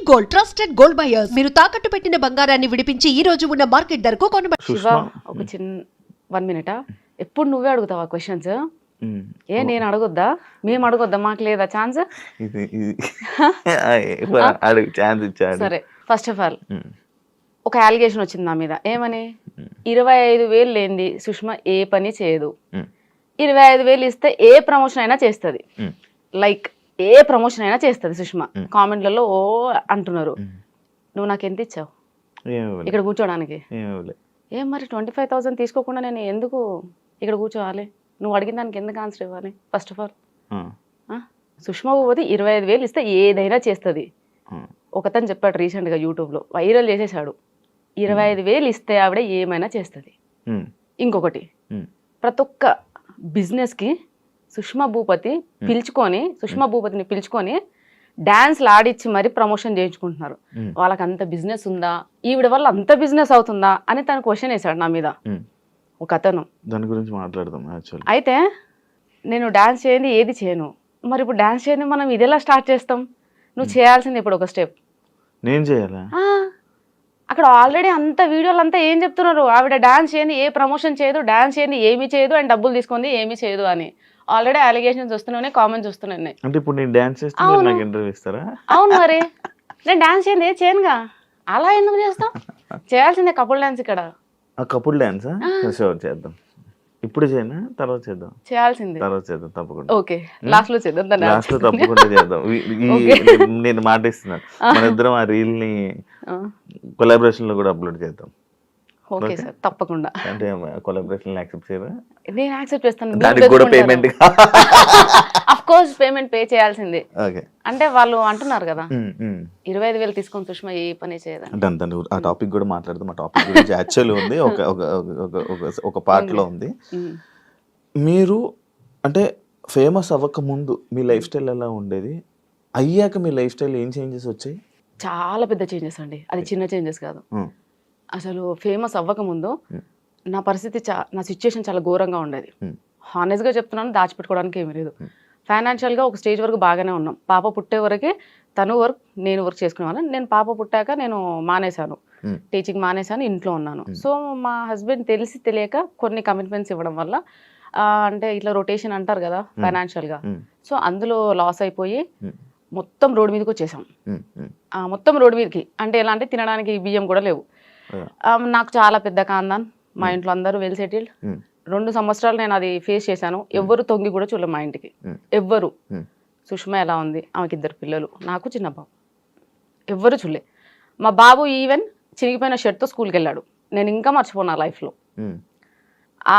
Gold trusted gold buyers మీరు తాకట్టు పెట్టిన బంగారాన్ని విడిపించి ఈ రోజు ఉన్న మార్కెట్ ధరకు కొనబడును. శివ ఒక చిన్న 1 minute ఎప్పుడు నువ్వే అడుగుతావా క్వశ్చన్స్? ఏ నేను అడగొద్దా? మేము అడగొద్దా? మాకు లేదా ఛాన్స్? సరే, ఫస్ట్ ఆఫ్ ఆల్ ఒక అలిగేషన్ వచ్చింది నా మీద. ఏమని? 25,000 లేనిది సుష్మా ఏ పని చేయదు, 25,000 ఇస్తే ఏ ప్రమోషన్ అయినా చేస్తుంది, లైక్ ఏ ప్రమోషన్ అయినా చేస్తుంది సుష్మా. కామెంట్లలో ఓ అంటున్నారు. నువ్వు నాకు ఎంత ఇచ్చావు ఇక్కడ కూర్చోడానికి? ఏం మరి 25,000 తీసుకోకుండా నేను ఎందుకు ఇక్కడ కూర్చోవాలి? నువ్వు అడిగిన దానికి ఎందుకు ఆన్సర్ ఇవ్వాలి? First of all Sushma Bhupathi 25,000 ఇస్తే ఏదైనా చేస్తుంది. ఒకతను చెప్పాడు రీసెంట్గా యూట్యూబ్లో, వైరల్ చేసేసాడు. 25,000 ఇస్తే ఆవిడ ఏమైనా చేస్తుంది. ఇంకొకటి, ప్రతి ఒక్క బిజినెస్కి సుష్మా భూపతిని పిలుచుకొని డాన్స్లు ఆడిచ్చి మరి ప్రమోషన్ చేయించుకుంటున్నారు. వాళ్ళకి అంత బిజినెస్ ఉందా, ఈవిడ వల్ల అంత బిజినెస్ అవుతుందా అని తను క్వశ్చన్ వేశాడు నా మీద ఒక అతను. దాని గురించి మాట్లాడదాం. అయితే నేను డాన్స్ చేయండి ఏది చేయను, మరి ఇప్పుడు డాన్స్ చేయండి మనం ఇది ఎలా స్టార్ట్ చేస్తాం? నువ్వు చేయాల్సింది ఇప్పుడు ఒక స్టెప్. నేను చేయాలా? అక్కడ ఆల్రెడీ అంత వీడియోలు అంతా ఏం చెప్తున్నారు, ఆవిడ డాన్స్ చేయండి ఏ ప్రమోషన్ చేయదు, డాన్స్ చేయండి ఏమీ చేయదు, అండ్ డబ్బులు తీసుకుంది ఏమీ చేయదు అని ఆల్రెడీ అలిగేషన్స్ వస్తున్నాయి, కామెంట్స్ వస్తున్నాయి. అంటే ఇప్పుడు నేను డాన్స్ చేస్తే నాకు ఇంటర్వ్యూ ఇస్తారా? అవును, మరి నేను డాన్స్ చేయండి ఏది చేయనుగా, అలా ఎందుకు చేస్తాం? చేయాల్సిందే కపుల్ డాన్స్. ఇక్కడ కపుల్ డాన్స్ చేద్దాం. ఇప్పుడు చేయనా తర్వాత చేద్దాం? చేయాల్సిందే, తర్వాత చేద్దాం తప్పకుండా. ఓకే, లాస్ట్ లో చేద్దాం. లాస్ట్ లో తప్పకుండా చేద్దాం. నేను మాట ఇస్తున్నాను, మన ఇద్దరం ఆ రీల్ ని కొలాబరేషన్ లో కూడా అప్లోడ్ చేద్దాం. ఓకే సార్, తప్పకుండా. అంటే కొలాబరేషన్ యాక్సెప్ట్ చేయరా? నేను యాక్సెప్ట్ చేస్తాను. దానికి కూడా payment of course payment pay చేయాల్సిందే. అంటే వాళ్ళు అంటున్నారు కదా 25,000 తీసుకొని సుష్మా ఏ పని చేయదు. ఆ టాపిక్ కూడా మాట్లాడదాం. ఆ టాపిక్ గురించి యాక్చువల్ ఉంది, ఒక పార్ట్ లో ఉంది. మీరు అంటే ఫేమస్ అవ్వక ముందు మీ లైఫ్ స్టైల్ ఎలా ఉండేది, అయ్యాక మీ లైఫ్ స్టైల్ ఏం చేంజెస్ వచ్చాయి? చాలా పెద్ద చేంజెస్ అండి, అది చిన్న చేంజెస్ కాదు. అసలు ఫేమస్ అవ్వకముందు నా పరిస్థితి నా సిచ్యుయేషన్ చాలా ఘోరంగా ఉండేది. హానెస్ట్గా చెప్తున్నాను, దాచిపెట్టుకోవడానికి ఏమీ లేదు. ఫైనాన్షియల్గా ఒక స్టేజ్ వరకు బాగానే ఉన్నాం. పాప పుట్టే వరకే తను వర్క్ నేను వర్క్ చేసుకునేవాను. నేను పాప పుట్టాక నేను మానేశాను, టీచింగ్ మానేశాను, ఇంట్లో ఉన్నాను. సో మా హస్బెండ్ తెలిసి తెలియక కొన్ని కమిట్మెంట్స్ ఇవ్వడం వల్ల, అంటే ఇట్లా రొటేషన్ అంటారు కదా ఫైనాన్షియల్గా, సో అందులో లాస్ అయిపోయి మొత్తం రోడ్డు మీదకి వచ్చేసాం. మొత్తం రోడ్డు మీదకి అంటే ఎలా అంటే తినడానికి బియ్యం కూడా లేవు. నాకు చాలా పెద్ద కాందాన్, మా ఇంట్లో అందరూ వెల్ సెటిల్డ్. 2 సంవత్సరాలు నేను అది ఫేస్ చేశాను. ఎవ్వరు తొంగి కూడా చూడలేదు మా ఇంటికి, ఎవ్వరు. సుష్మా ఎలా ఉంది, ఆమెకి 2 పిల్లలు, నాకు చిన్న బాబు, ఎవ్వరు చూడలే. మా బాబు ఈవెన్ చిరిగిపోయిన షర్ట్తో స్కూల్కి వెళ్ళాడు. నేను ఇంకా మర్చిపోనా లైఫ్లో.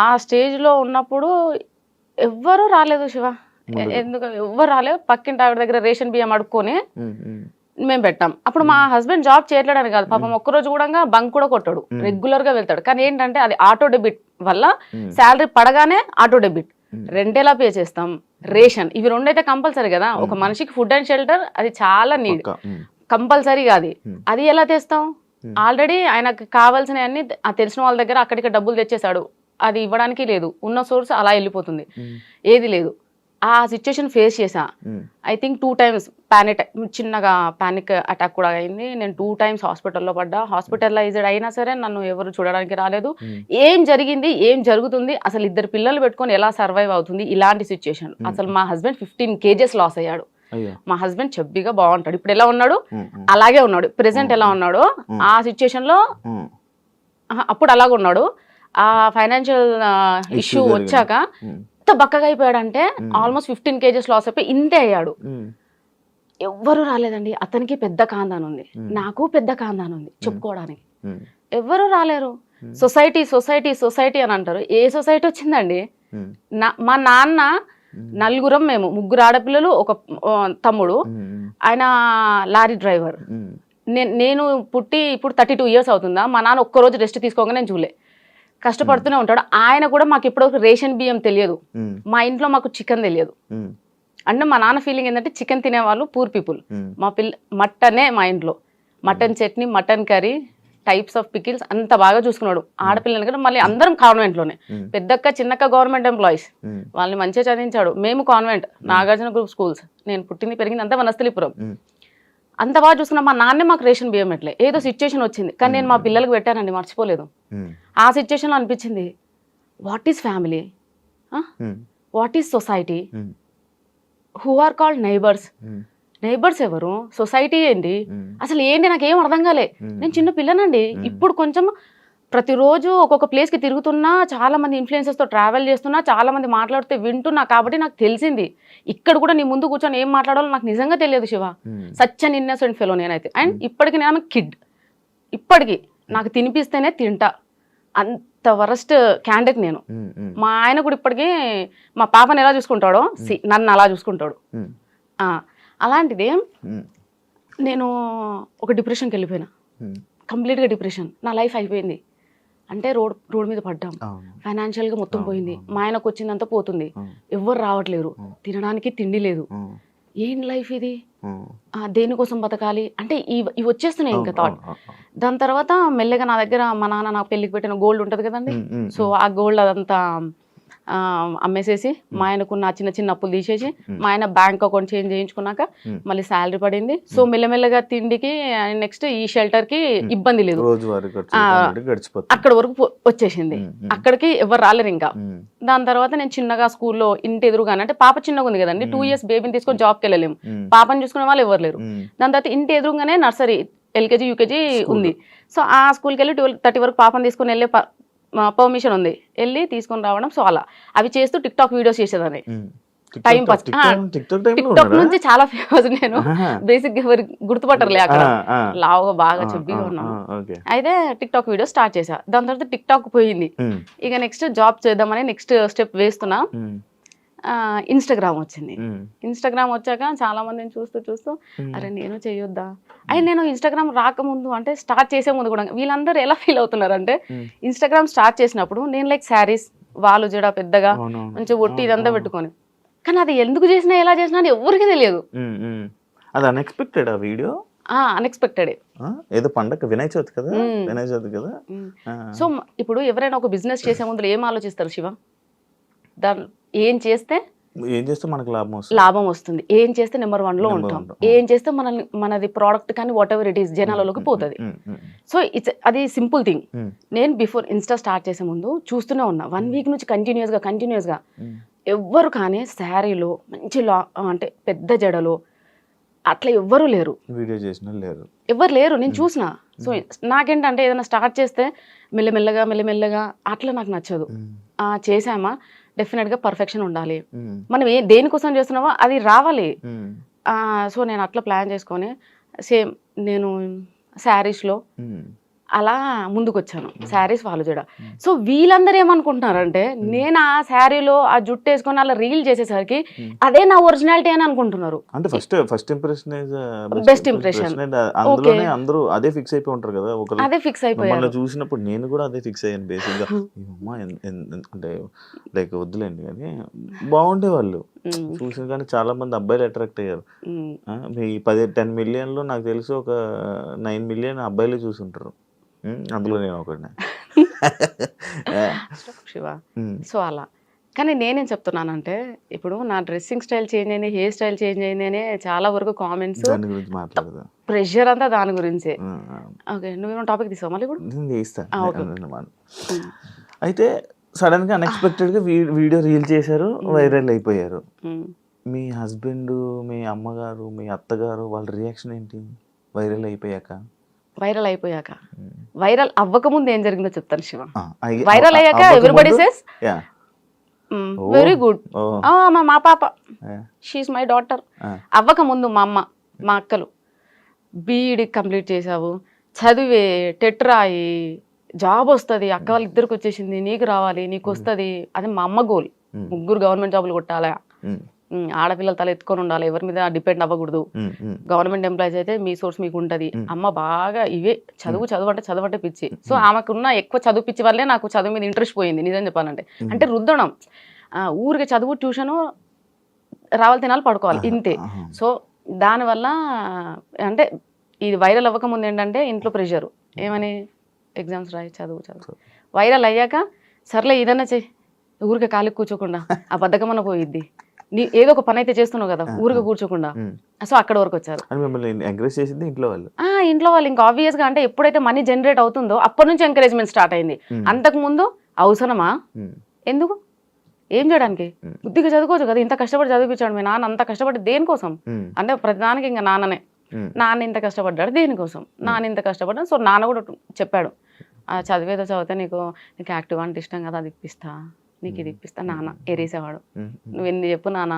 ఆ స్టేజ్లో ఉన్నప్పుడు ఎవ్వరూ రాలేదు శివ, ఎందుకు ఎవ్వరు రాలేదు. పక్కింటి ఆవిడ దగ్గర రేషన్ బియ్యం అడుక్కొని మేము పెట్టాం. అప్పుడు మా హస్బెండ్ జాబ్ చేయట్లేడని కాదు, పాపం ఒక్కరోజు కూడా బంక్ కూడా కొట్టాడు, రెగ్యులర్ గా వెళ్తాడు. కానీ ఏంటంటే అది ఆటో డెబిట్ వల్ల శాలరీ పడగానే ఆటో డెబిట్, రెంట్ ఎలా పే చేస్తాం, రేషన్, ఇవి 2 అయితే కంపల్సరీ కదా. ఒక మనిషికి ఫుడ్ అండ్ షెల్టర్ అది చాలా నీడ్, కంపల్సరీగా అది ఎలా తెస్తాం? ఆల్రెడీ ఆయనకు కావాల్సిన అన్ని తెలిసిన వాళ్ళ దగ్గర అక్కడికి డబ్బులు తెచ్చేసాడు, అది ఇవ్వడానికి లేదు. ఉన్న సోర్స్ అలా వెళ్ళిపోతుంది, ఏది లేదు. ఆ సిచ్యుయేషన్ ఫేస్ చేసా. ఐ థింక్ 2 times చిన్నగా పానిక్ అటాక్ కూడా అయింది. నేను 2 times హాస్పిటల్లో పడ్డా. హాస్పిటలైజ్డ్ అయినా సరే నన్ను ఎవరు చూడడానికి రాలేదు. ఏం జరిగింది, ఏం జరుగుతుంది, అసలు 2 పిల్లలు పెట్టుకొని ఎలా సర్వైవ్ అవుతుంది, ఇలాంటి సిచ్యుయేషన్. అసలు మా హస్బెండ్ 15 kgs లాస్ అయ్యాడు. మా హస్బెండ్ చెబ్బిగా బాగుంటాడు, ఇప్పుడు ఎలా ఉన్నాడు అలాగే ఉన్నాడు. ప్రెసెంట్ ఎలా ఉన్నాడు ఆ సిచ్యుయేషన్ లో అప్పుడు అలాగే ఉన్నాడు. ఆ ఫైనాన్షియల్ ఇష్యూ వచ్చాక ఎంత బక్కగా అయిపోయాడంటే ఆల్మోస్ట్ 15 kgs లాస్ అయిపోయి ఇంతే అయ్యాడు. ఎవ్వరు రాలేదండి. అతనికి పెద్ద కాందాన్ ఉంది, నాకు పెద్ద కాందాన్ ఉంది, చెప్పుకోవడానికి ఎవ్వరు రాలేరు. సొసైటీ సొసైటీ సొసైటీ అని అంటారు. ఏ సొసైటీ వచ్చిందండి? మా నాన్న నలుగురం, మేము 3 ఆడపిల్లలు, ఒక తమ్ముడు, ఆయన లారీ డ్రైవర్. నేను పుట్టి ఇప్పుడు 32 years అవుతుందా? మా నాన్న ఒక్కరోజు రెస్ట్ తీసుకోగా నేను చూలే, కష్టపడుతూనే ఉంటాడు. ఆయన కూడా మాకు ఇప్పుడు రేషన్ బియ్యం తెలియదు, మా ఇంట్లో మాకు చికెన్ తెలియదు. అంటే మా నాన్న ఫీలింగ్ ఏంటంటే చికెన్ తినేవాళ్ళు పూర్ పీపుల్. మా మటనే, మా ఇంట్లో mutton chutney, mutton curry, types of pickles అంత బాగా చూసుకున్నాడు. ఆడపిల్లలు కూడా మళ్ళీ అందరం కాన్వెంట్లోనే, పెద్దక్క చిన్నక్క గవర్నమెంట్ ఎంప్లాయీస్, వాళ్ళని మంచిగా చదివించాడు. మేము కాన్వెంట్, నాగార్జున గ్రూప్ స్కూల్స్. నేను పుట్టింది పెరిగింది అంతా వనస్థలిపురం. అంత బాగా చూసుకున్నా మా నాన్నే మాకు రేషన్ బియ్యం పెట్టలే, ఏదో సిచ్యువేషన్ వచ్చింది, కానీ నేను మా పిల్లలకు పెట్టానండి, మర్చిపోలేదు. ఆ సిచ్యువేషన్లో అనిపించింది, what is family, what is society, who are called neighbours, neighbours ఎవరు, సొసైటీ ఏంటి, అసలు ఏంటి నాకు ఏం అర్థం కాలే. నేను చిన్న పిల్లనండి. ఇప్పుడు కొంచెం ప్రతిరోజు ఒక్కొక్క ప్లేస్కి తిరుగుతున్నా, చాలా మంది ఇన్ఫ్లుయెన్సర్స్తో ట్రావెల్ చేస్తున్నా, చాలా మంది మాట్లాడితే వింటున్నా, కాబట్టి నాకు తెలిసింది. ఇక్కడ కూడా నీ ముందు కూర్చొని ఏం మాట్లాడాలో నాకు నిజంగా తెలియదు Shiva. Such an innocent fellow నేనైతే. అండ్ ఇప్పటికి నేను కిడ్, ఇప్పటికి నాకు తినిపిస్తేనే తింటా, అంత వరస్ట్ క్యాండిడేట్ నేను. మా ఆయన కూడా ఇప్పటికీ మా పాపని ఎలా చూసుకుంటాడో నన్ను అలా చూసుకుంటాడు. అలాంటిది నేను ఒక డిప్రెషన్కి వెళ్ళిపోయినా, కంప్లీట్గా డిప్రెషన్. నా లైఫ్ అయిపోయింది. అంటే రోడ్ మీద పడ్డాం, ఫైనాన్షియల్గా మొత్తం పోయింది, మా ఆయనకు వచ్చిందంతా పోతుంది, ఎవ్వరు రావట్లేరు, తినడానికి తిండి లేదు, ఏం లైఫ్ ఇది, దేనికోసం బతకాలి అంటే ఇవి వచ్చేస్తున్నాయి ఇంకా థాట్. దాని తర్వాత మెల్లగా నా దగ్గర మా నాన్న నా పెళ్ళికి పెట్టిన గోల్డ్ ఉంటుంది కదండి, సో ఆ గోల్డ్ అదంతా అమ్మేసేసి మా ఆయనకున్న చిన్న చిన్న అప్పులు తీసేసి మా ఆయన బ్యాంక్ అకౌంట్ చేంజ్ చేయించుకున్నాక మళ్ళీ శాలరీ పడింది. సో మెల్లమెల్లగా తిండికి నెక్స్ట్ ఈ షెల్టర్ కి ఇబ్బంది లేదు, అక్కడ వరకు వచ్చేసింది. అక్కడికి ఎవరు రాలేరు ఇంకా. దాని తర్వాత నేను చిన్నగా స్కూల్లో ఇంటి ఎదురుగానే, అంటే పాప చిన్నగా ఉంది కదండి, 2 years బేబీని తీసుకొని జాబ్కి వెళ్ళలేము, పాపని చూసుకునే వాళ్ళు ఎవరు లేరు. దాని తర్వాత ఇంటి ఎదురుగానే నర్సరీ, LKG UKG ఉంది. సో ఆ స్కూల్కి వెళ్ళి 12:30 వరకు పాపని తీసుకొని వెళ్ళే పర్మిషన్ ఉంది, వెళ్ళి తీసుకొని రావడం. సో అలా అవి చేస్తూ టిక్టాక్ వీడియోస్ చేసేదాన్ని, టైం పాస్. టిక్టాక్ నుంచి చాలా ఫేమస్ నేను, బేసిక్ ఎవరు గుర్తుపట్టరులే, అక్కడ లావుగా బాగా చెబ్బిగా ఉన్నాను. అయితే టిక్టాక్ వీడియో స్టార్ట్ చేసా. దాని తర్వాత టిక్టాక్ పోయింది. ఇక నెక్స్ట్ జాబ్ చేద్దామని నెక్స్ట్ స్టెప్ వేస్తున్నా. ఇన్స్టాగ్రామ్ వచ్చింది. ఇన్స్టాగ్రామ్ వచ్చాక చాలా మందిని చూస్తూ అరే నేను చేయొద్దా. అయితే నేను ఇన్స్టాగ్రామ్ రాకముందు, అంటే స్టార్ట్ చేసే ముందు కూడా వీళ్ళందరూ ఎలా ఫీల్ అవుతున్నారు అంటే, ఇన్స్టాగ్రామ్ స్టార్ట్ చేసినప్పుడు నేను లైక్ శారీస్, వాళ్ళు జడ పెద్దగా మంచిగా ఒట్టి ఇదంతా పెట్టుకొని, కానీ అది ఎందుకు చేసినా ఎలా చేసినా అని ఎవరికి తెలియదు. అది అన్ఎక్స్పెక్టెడ్ ఆ వీడియో, అన్ఎక్స్పెక్టెడ్. ఏదో పండగ వినాయక చవితి కదా, వినాయక చవితి కదా. సో ఇప్పుడు ఎవరైనా ఒక బిజినెస్ చేసే ముందు ఏం ఆలోచిస్తారు శివ? దాని ఏం చేస్తే మనకు లాభం వస్తుంది, ఏం చేస్తే నెంబర్ 1 లో ఉంటాం, ఏం చేస్తే మనది ప్రోడక్ట్ కానీ వాట్ ఎవర్ ఇట్ ఈస్ జనాలలోకి పోతుంది. సో అది సింపుల్ థింగ్. నేను బిఫోర్ ఇన్స్టా స్టార్ట్ చేసే ముందు చూస్తూనే ఉన్నా, 1 week నుంచి కంటిన్యూస్ గా ఎవ్వరు కానీ శారీలో మంచి అంటే పెద్ద జడలో అట్లా ఎవ్వరూ లేరు, వీడియో చేసిన ఎవ్వరు లేరు, నేను చూసిన. సో నాకేంటంటే ఏదైనా స్టార్ట్ చేస్తే మెల్లమెల్లగా అట్లా నాకు నచ్చదు. చేసామా డెఫినెట్గా పర్ఫెక్షన్ ఉండాలి, మనం దేనికోసం చేస్తున్నామో అది రావాలి. సో నేను అట్లా ప్లాన్ చేసుకొని సేమ్ నేను శారీస్లో అలా ముందుకు వచ్చాను, శారీస్ వాళ్ళు జడ. సో వీళ్ళందరూ ఏమనుకుంటున్నారంటే, నేను ఆ శారీలో ఆ జుట్టు వేసుకొని అలా రీల్ చేసేసరికి అదే నా ఒరిజినాలిటీ అని అనుకుంటున్నారు. అంటే ఫస్ట్ ఇంప్రెషన్ బెస్ట్ ఇంప్రెషన్, అందులోనే అందరూ అదే ఫిక్స్ అయిపోయి ఉంటారు కదా. అదే ఫిక్స్ అయిపోయారు. చూసినప్పుడు నేను కూడా అదే ఫిక్స్ అయ్యాను బేసిక్ గా. అంటే లైక్ వద్దులేండి కానీ బాగుండే వాళ్ళు చూసిన, కానీ చాలా మంది అబ్బాయిలు అట్రాక్ట్ అయ్యారు. మీ 10 million లో నాకు తెలిసి ఒక 9 million అబ్బాయిలు చూసుంటారు, అందులో నేను ఒకటి. శివ సో అలా. కానీ నేనేం చెప్తున్నానంటే, ఇప్పుడు నా డ్రెస్సింగ్ స్టైల్ చేంజ్ అయింది, హెయిర్ స్టైల్ చేంజ్ అయింది అనే చాలా వరకు కామెంట్స్, ప్రెషర్ అంతా దాని గురించే. ఓకే, నువ్వేమో టాపిక్ తీసావు మళ్ళీ ఇప్పుడు. అయితే సడన్ గా అన్ఎక్స్పెక్టెడ్ గా వీడియో రీల్ చేశారు, వైరల్ అయిపోయారు. మీ హస్బెండ్, మీ అమ్మగారు, మీ అత్తగారు వాళ్ళ రియాక్షన్ ఏంటి వైరల్ అయిపోయాక? వైరల్ అవ్వకముందు ఏం జరిగిందో చెప్తాను శివ. వైరల్ అయ్యాక ఎవ్రీబడి సేస్ వెరీ గుడ్, మా పాప షీఈస్ మై డాటర్. అవ్వకముందు మా అమ్మ, మా అక్కలు బీఈడి కంప్లీట్ చేసావు, చదివే, టెట్ రాయి, జాబ్ వస్తుంది, అక్క వాళ్ళ ఇద్దరికి వచ్చేసింది, నీకు రావాలి, నీకు వస్తుంది, అది మా అమ్మ గోల్. 3 గవర్నమెంట్ జాబులు కొట్టాలా, ఆడపిల్లలు తల ఎత్తుకొని ఉండాలి, ఎవరి మీద డిపెండ్ అవ్వకూడదు, గవర్నమెంట్ ఎంప్లాయీస్ అయితే మీ సోర్స్ మీకు ఉంటుంది. అమ్మ బాగా ఇవే చదువు అంటే పిచ్చి. సో ఆమెకున్న ఎక్కువ చదువు పిచ్చి వల్లే నాకు చదువు మీద ఇంట్రెస్ట్ పోయింది నిజం చెప్పాలంటే. అంటే రుద్దడం, ఊరికి చదువు, ట్యూషను, రావాలి, తినాలి, పడుకోవాలి, ఇంతే. సో దానివల్ల అంటే ఇది వైరల్ అవ్వకముందు ఏంటంటే ఇంట్లో ప్రెషరు, ఏమని ఎగ్జామ్స్ రాయి, చదువు. వైరల్ అయ్యాక సర్లే ఏదన్నా చెయ్యి, ఊరికే ఖాళీ కూర్చోకుండా ఆ బద్ధకమన్న పోయిద్ది, ఏదో ఒక పని అయితే చేస్తున్నావు కదా ఊరిగా కూర్చోకుండా. సో అక్కడ వరకు వచ్చారు. అని మిమ్మల్ని ఎంకరేజ్ చేసింది ఇంట్లో వాళ్ళు? ఇంట్లో వాళ్ళు ఇంకా ఆబ్వియస్ గా, అంటే ఎప్పుడైతే మనీ జనరేట్ అవుతుందో అప్పటి నుంచి ఎంకరేజ్మెంట్ స్టార్ట్ అయింది. అంతకు ముందు అవసరమా, ఎందుకు, ఏం చేయడానికి, బుద్ధిగా చదువుకోవచ్చు కదా, ఇంత కష్టపడి చదివించాడు మీ నాన్న, అంత కష్టపడి దేనికోసం అంటే ప్రతిదానికి ఇంకా నాన్ననే. నాన్న ఇంత కష్టపడ్డాడు దేనికోసం, నాన్న ఇంత కష్టపడ్డాడు. సో నాన్న కూడా చెప్పాడు, చదివేదో చదివితే నీకు యాక్టివ్ అంటే ఇష్టం కదా, అది ఇప్పిస్తా, నీకు ఇది ఇప్పిస్తా. నాన్న ఎరేసేవాడు, నువ్వు ఎన్ని చెప్పు నాన్న,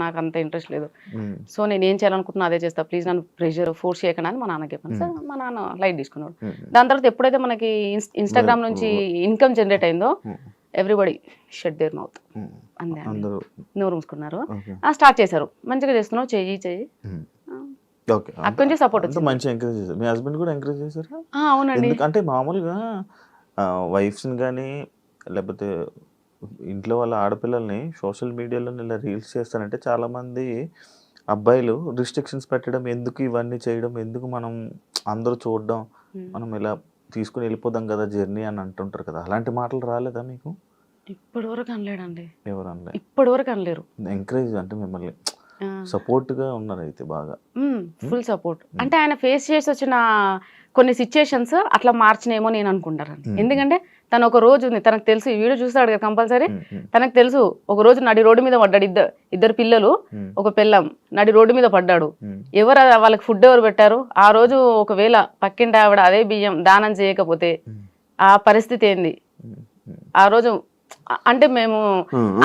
నాకు అంత ఇంట్రెస్ట్ లేదు, సో నేను ఏం చేయాలనుకుంటున్నా అదే చేస్తా, ప్లీజ్ నన్ను ప్రెషర్ ఫోర్స్ చేయకుండా అని మా నాన్నకి చెప్పాను. సార్ మా నాన్న లైట్ తీసుకున్నాడు. దాని తర్వాత ఎప్పుడైతే మనకి ఇన్స్టాగ్రామ్ నుంచి ఇన్కమ్ జనరేట్ అయిందో ఎవ్రీబడి షట్ దేర్ మౌత్, అంతే, నోరు మూసుకున్నారు. స్టార్ట్ చేశారు, మంచిగా చేస్తున్నావు, చెయ్యి. అక్కడి నుంచి సపోర్ట్ వచ్చింది. మంచి ఎంకరేజ్ చేశారు. మీ హస్బెండ్ కూడా ఎంకరేజ్ చేశారు? అవునండి. అంటే మామూలుగా వైఫ్స్ని కానీ లేకపోతే ఇంట్లో వాళ్ళ ఆడపిల్లల్ని సోషల్ మీడియాలో ఇలా రీల్స్ చేస్తారంటే చాలామంది అబ్బాయిలు రిస్ట్రిక్షన్స్ పెట్టడం, ఎందుకు ఇవన్నీ చేయడం, ఎందుకు మనం అందరూ చూడడం, మనం ఇలా తీసుకుని వెళ్ళిపోదాం కదా జర్నీ అని అంటుంటారు కదా, అలాంటి మాటలు రాలేదా మీకు? ఇప్పటి వరకు అనలేడండి. ఎవరు అనలేదు? ఇప్పటి వరకు అనలేరు. ఎంకరేజ్ అంటే మిమ్మల్ని సపోర్ట్ గా ఉన్నారు అయితే బాగా? Full support. అంటే ఆయన ఫేస్ చేసి వచ్చిన కొన్ని సిచ్యుయేషన్స్ అట్లా మార్చినేమో నేను అనుకుంటాను. ఎందుకంటే తను ఒక రోజు ఉంది, తనకు తెలుసు, ఈ వీడియో చూస్తాడు కదా కంపల్సరీ, తనకు తెలుసు ఒక రోజు నడి రోడ్డు మీద పడ్డాడు, ఇద్దరు పిల్లలు ఒక పిల్లం నడి రోడ్డు మీద పడ్డాడు. ఎవరు వాళ్ళకి ఫుడ్ ఎవరు పెట్టారు? ఆ రోజు ఒకవేళ పక్కింటి ఆవిడ అదే బియ్యం దానం చేయకపోతే ఆ పరిస్థితి ఏంది ఆ రోజు? అంటే మేము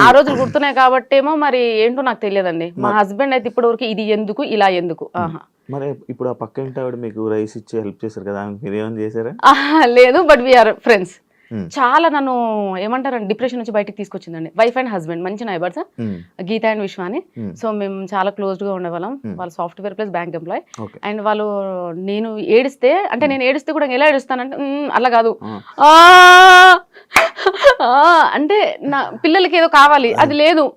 ఆ రోజులు గుర్తున్నాయి కాబట్టేమో మరి ఏంటో నాకు తెలియదండి. మా హస్బెండ్ అయితే ఇప్పటి వరకు ఇది ఎందుకు, ఇలా ఎందుకు. మరి ఇప్పుడు ఆ పక్క ఇంటి ఆవిడ మీకు రైస్ ఇచ్చి హెల్ప్ చేశారు కదా, మీరు ఏమైనా చేశారా? లేదు, బట్ వీఆర్ ఫ్రెండ్స్. చాలా నన్ను ఏమంటారండి డిప్రెషన్ నుంచి బయటకు తీసుకొచ్చిందండి. వైఫ్ అండ్ హస్బెండ్ మంచి నైబర్స్, గీత అండ్ విశ్వ అని. సో మేము చాలా క్లోజ్ గా ఉండేవాళ్ళం. వాళ్ళు software plus bank employee. And వాళ్ళు నేను ఏడిస్తే, అంటే నేను ఏడిస్తే కూడా ఎలా ఏడుస్తానంటే అలా కాదు, అంటే నా పిల్లలకి ఏదో కావాలి, అది లేదు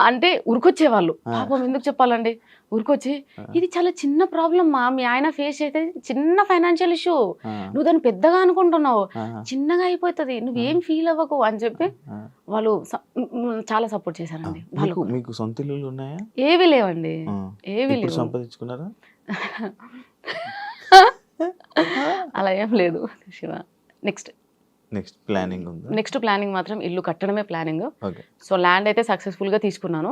అంటే ఉరికొచ్చేవాళ్ళు. పాపం ఎందుకు చెప్పాలండి, ఊరికొచ్చి ఇది చాలా చిన్న ప్రాబ్లమ్ మా, మీ ఆయన ఫేస్ అయితే చిన్న ఫైనాన్షియల్ ఇష్యూ, నువ్వు దాన్ని పెద్దగా అనుకుంటున్నావు, చిన్నగా అయిపోతుంది, నువ్వేం ఫీల్ అవ్వకు అని చెప్పి వాళ్ళు చాలా సపోర్ట్ చేశారండి. మీకు సొంత ఇల్లులు ఉన్నాయా? ఏవి లేవండి, ఏవి లేవు. సంపాదించుకున్నారా? అలా ఏం లేదు శివ. నెక్స్ట్ ప్లానింగ్ ఉంది? నెక్స్ట్ ప్లానింగ్ మాత్రం ఇల్లు కట్టడమే ప్లానింగ్. సో ల్యాండ్ అయితే సక్సెస్ఫుల్ గా తీసుకున్నాను.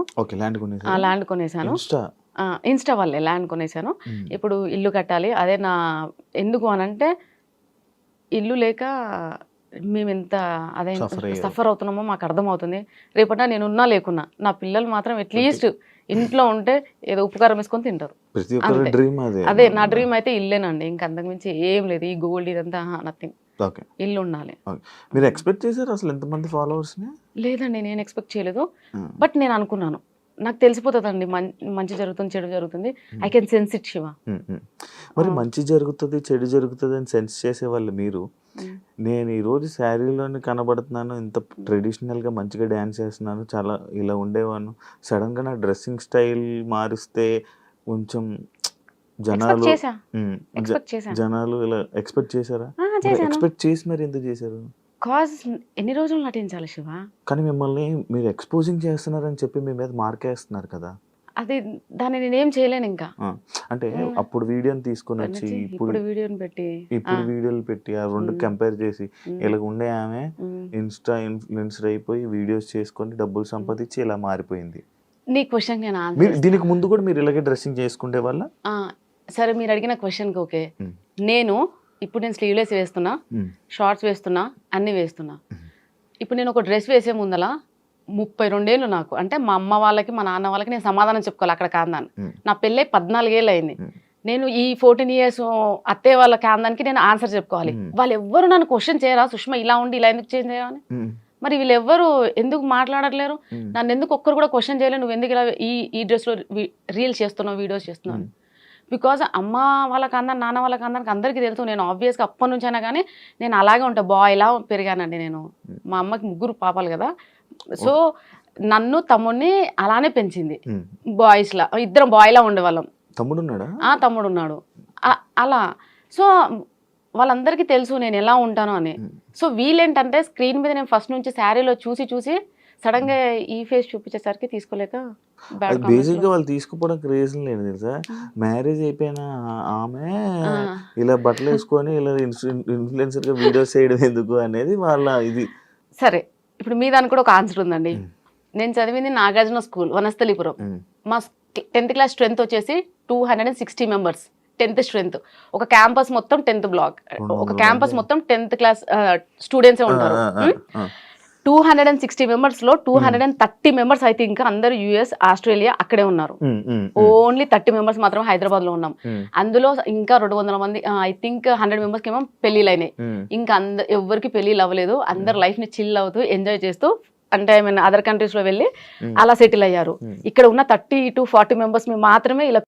ల్యాండ్ కొనేసాను, ఇన్స్టా వల్లే ల్యాండ్ కొనేసాను. ఇప్పుడు ఇల్లు కట్టాలి. అదే నా ఎందుకు అనంటే ఇల్లు లేక మేము ఎంత అదే సఫర్ అవుతున్నామో మాకు అర్థమవుతుంది. రేపటి నేను ఉన్నా లేకున్నా నా పిల్లలు మాత్రం అట్లీస్ట్ ఇంట్లో ఉంటే ఏదో ఉపకారం వేసుకొని తింటారు. అదే నా డ్రీమ్ అయితే ఇల్లేనండి, ఇంకా అంతకుమించి ఏం లేదు. ఈ గోల్డ్ ఇదంతా నథింగ్, ఇల్లు ఉండాలి. మీరు ఎక్స్పెక్ట్ చేశారు అసలు ఎంతమంది ఫాలోవర్స్? లేదండి, నేను ఎక్స్పెక్ట్ చేయలేదు. బట్ నేను అనుకున్నాను నాకు తెలిసిపోతుందండి మంచి జరుగుతుంది చెడు జరుగుతుంది, I can sense it Shiva. మరి మంచి జరుగుతుంది చెడు జరుగుతుంది అని సెన్స్ చేసే వాళ్ళు మీరు, నేను ఈరోజు శారీలోనే కనబడుతున్నాను, ఇంత ట్రెడిషనల్గా మంచిగా డ్యాన్స్ చేస్తున్నాను, చాలా ఇలా ఉండేవాను, సడన్గా నా డ్రెస్సింగ్ స్టైల్ మారిస్తే కొంచెం జనాలు ఇలా ఎక్స్పెక్ట్ చేశారా? ఎక్స్పెక్ట్ చేసి మరి ఎందుకు చేశారు? కాజ్ ఎన్ని రోజులు నటించాలి శివ? కానీ మిమ్మల్ని మీరు ఎక్స్పోజింగ్ చేస్తున్నారని చెప్పి మీ మీద మార్కేస్తున్నారు కదా, అది దాన్ని నేనేం చేయలేను ఇంకా. అంటే అప్పుడు వీడియోని తీసుకొని వచ్చి ఇప్పుడు వీడియోలు పెట్టి ఆ రెండు కంపేర్ చేసి ఇలా ఉండే ఆమె ఇన్స్టా ఇన్ఫ్లుయెన్సర్ అయిపోయి వీడియోస్ చేసుకొని డబ్బులు సంపాదించి ఇలా మారిపోయింది. నీ క్వశ్చన్ నేను దీనికి ముందు కూడా మీరు ఇలాగే డ్రెస్సింగ్ చేసుకుంటే వాళ్ళ? సరే, మీరు అడిగిన క్వశ్చన్కి ఓకే. నేను స్లీవ్లెస్ వేస్తున్నా, షార్ట్స్ వేస్తున్నా, అన్ని వేస్తున్నా. ఇప్పుడు నేను ఒక డ్రెస్ వేసే ముందల 32 ఏళ్ళు నాకు, అంటే మా అమ్మ వాళ్ళకి మా నాన్న వాళ్ళకి నేను సమాధానం చెప్పుకోవాలి అక్కడ కాందాన్ని. నా పెళ్ళై 14 ఏళ్ళు అయింది. నేను ఈ 14 years అత్తయ్య వాళ్ళ కాందానికి నేను ఆన్సర్ చెప్పుకోవాలి. వాళ్ళు ఎవ్వరు నన్ను క్వశ్చన్ చేయరా, సుష్మా ఇలా ఉండి ఇలా ఎందుకు చేంజ్ అయ్యావని? మరి వీళ్ళెవ్వరు ఎందుకు మాట్లాడట్లేరు? నన్ను ఎందుకు ఒక్కరు కూడా క్వశ్చన్ చేయలేదు, నువ్వు ఎందుకు ఇలా ఈ డ్రెస్లో రీల్స్ చేస్తున్నావు, వీడియోస్ చేస్తున్నావు? బికాజ్ అమ్మ వాళ్ళకి అందరు నాన్న వాళ్ళకి అందరికి అందరికీ తెలుసు, నేను ఆబ్వియస్గా అప్పటి నుంచి అయినా కానీ నేను అలాగే ఉంటాను, బాయ్లా పెరిగానండి నేను. మా అమ్మకి 3 పాపాలు కదా, సో నన్ను తమ్ముడిని అలానే పెంచింది. బాయ్స్లా ఇద్దరం బాయ్లా ఉండేవాళ్ళం. తమ్ముడు ఉన్నాడు అలా. సో వాళ్ళందరికీ తెలుసు నేను ఎలా ఉంటాను అని. సో వీళ్ళేంటంటే స్క్రీన్ మీద నేను ఫస్ట్ నుంచి శారీలో చూసి సడన్ గా ఈ ఫేస్ చూపించేసరికి తీసుకోలేక అది బేసిక్ గా వాళ్ళు తీసుకుపోవడానికి రీజన్ లేదు తెలుసా, మ్యారేజ్ అయిపోయిన ఆమె ఇలా బట్టలు వేసుకొని ఇలా ఇన్ఫ్లుయెన్సర్ గా వీడియోస్ చేయడం ఎందుకు అనేది వాళ్ళ ఇది. సరే, ఇప్పుడు మీ దానికి కూడా ఒక ఆన్సర్ ఉందండి. నేను చదివింది నాగార్జున స్కూల్ వనస్థలిపురం. మా 10th క్లాస్ స్ట్రెంత్ వచ్చేసి 260 మెంబర్స్ 10th స్ట్రెంత్. ఒక క్యాంపస్ మొత్తం 10th బ్లాక్, ఒక క్యాంపస్ మొత్తం 10th క్లాస్ స్టూడెంట్సే ఉంటారు. 260 మెంబర్స్ లో 230 మెంబర్స్ అయితే ఇంకా అందరూ యుఎస్ ఆస్ట్రేలియా అక్కడే ఉన్నారు. ఓన్లీ 30 మెంబర్స్ మాత్రం హైదరాబాద్ లో ఉన్నాం. అందులో ఇంకా 200 మంది ఐ థింక్ 100 మెంబర్స్ ఏమో పెళ్లిళ్ళు అయినాయి. ఇంకా ఎవరికి పెళ్లిళ్ళు అవ్వలేదు. అందరు లైఫ్ ని చిల్ అవుతూ ఎంజాయ్ చేస్తూ అంటే ఐ మీన్ అదర్ కంట్రీస్ లో వెళ్ళి అలా సెటిల్ అయ్యారు. ఇక్కడ ఉన్న 30 to 40 మెంబర్స్ మాత్రమే ఇలా